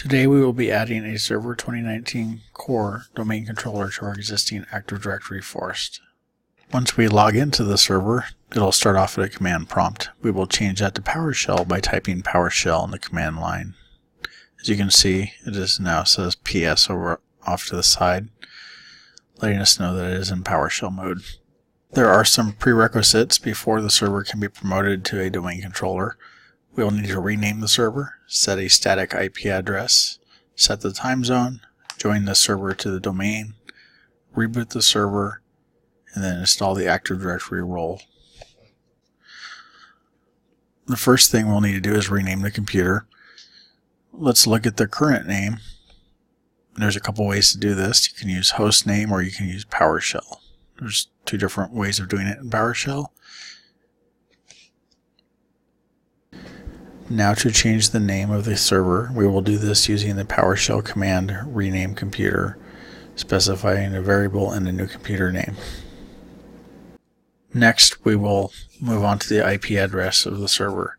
Today we will be adding a Server 2019 core domain controller to our existing Active Directory forest. Once we log into the server, it'll start off at a command prompt. We will change that to PowerShell by typing PowerShell in the command line. As you can see, it is now says PS over off to the side, letting us know that it is in PowerShell mode. There are some prerequisites before the server can be promoted to a domain controller. We will need to rename the server, set a static IP address, set the time zone, join the server to the domain, reboot the server, and then install the Active Directory role. The first thing we'll need to do is rename the computer. Let's look at the current name. There's a couple ways to do this. You can use host name or you can use PowerShell. There's two different ways of doing it in PowerShell. Now to change the name of the server, we will do this using the PowerShell command rename computer, specifying a variable and a new computer name. Next, we will move on to the IP address of the server.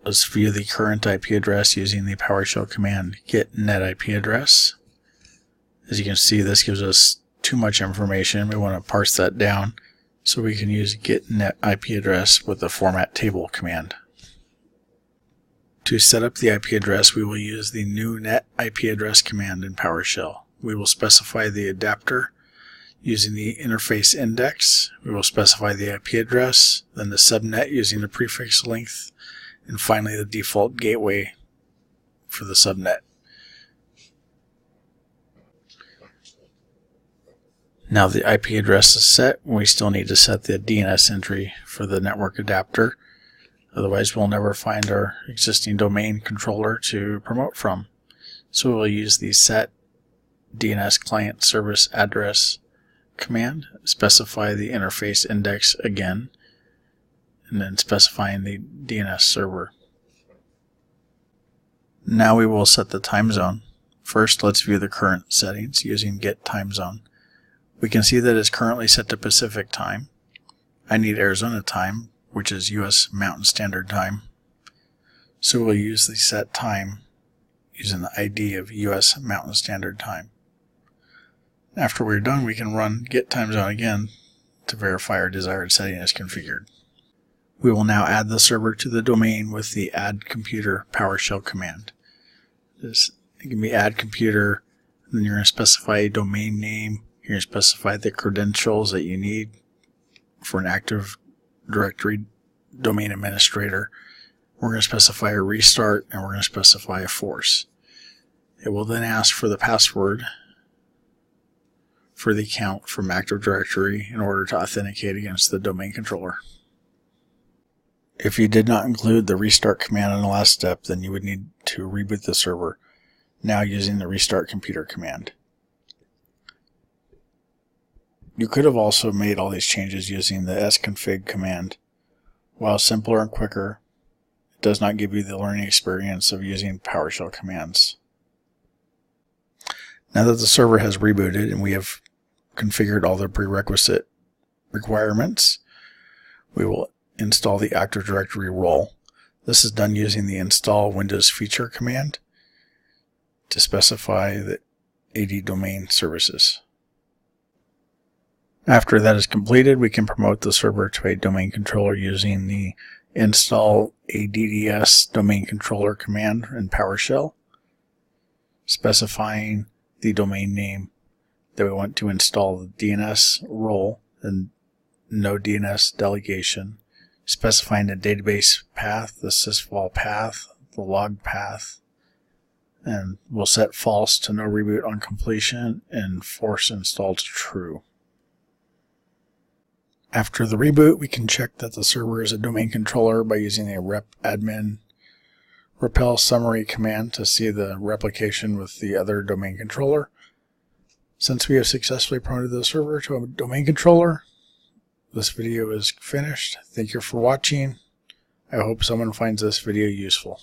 Let's view the current IP address using the PowerShell command get net IP address. As you can see, this gives us too much information. We want to parse that down so we can use get net IP address with the format table command. To set up the IP address, we will use the new net IP address command in PowerShell. We will specify the adapter using the interface index. We will specify the IP address, then the subnet using the prefix length, and finally the default gateway for the subnet. Now the IP address is set, we still need to set the DNS entry for the network adapter. Otherwise, we'll never find our existing domain controller to promote from. So we'll use the set DNS client service address command, specify the interface index again, and then specifying the DNS server. Now we will set the time zone. First, let's view the current settings using get time zone. We can see that it's currently set to Pacific time. I need Arizona time, which is US Mountain Standard Time. So we'll use the set time using the ID of US Mountain Standard Time. After we're done, we can run get time zone again to verify our desired setting is configured. We will now add the server to the domain with the add computer PowerShell command. It can be add computer, then you're going to specify a domain name. You're going to specify the credentials that you need for an Active Directory domain administrator. We're going to specify a restart and we're going to specify a force. It will then ask for the password for the account from Active Directory in order to authenticate against the domain controller. If you did not include the restart command in the last step, then you would need to reboot the server, now using the restart computer command. You could have also made all these changes using the sconfig command. While simpler and quicker, it does not give you the learning experience of using PowerShell commands. Now that the server has rebooted and we have configured all the prerequisite requirements, we will install the Active Directory role. This is done using the install Windows feature command to specify the AD domain services. After that is completed, we can promote the server to a domain controller using the install ADDS domain controller command in PowerShell, specifying the domain name that we want to install the DNS role and no DNS delegation, specifying the database path, the sysvol path, the log path, and we'll set false to no reboot on completion and force install to true. After the reboot, we can check that the server is a domain controller by using a rep admin repel summary command to see the replication with the other domain controller. Since we have successfully promoted the server to a domain controller, this video is finished. Thank you for watching. I hope someone finds this video useful.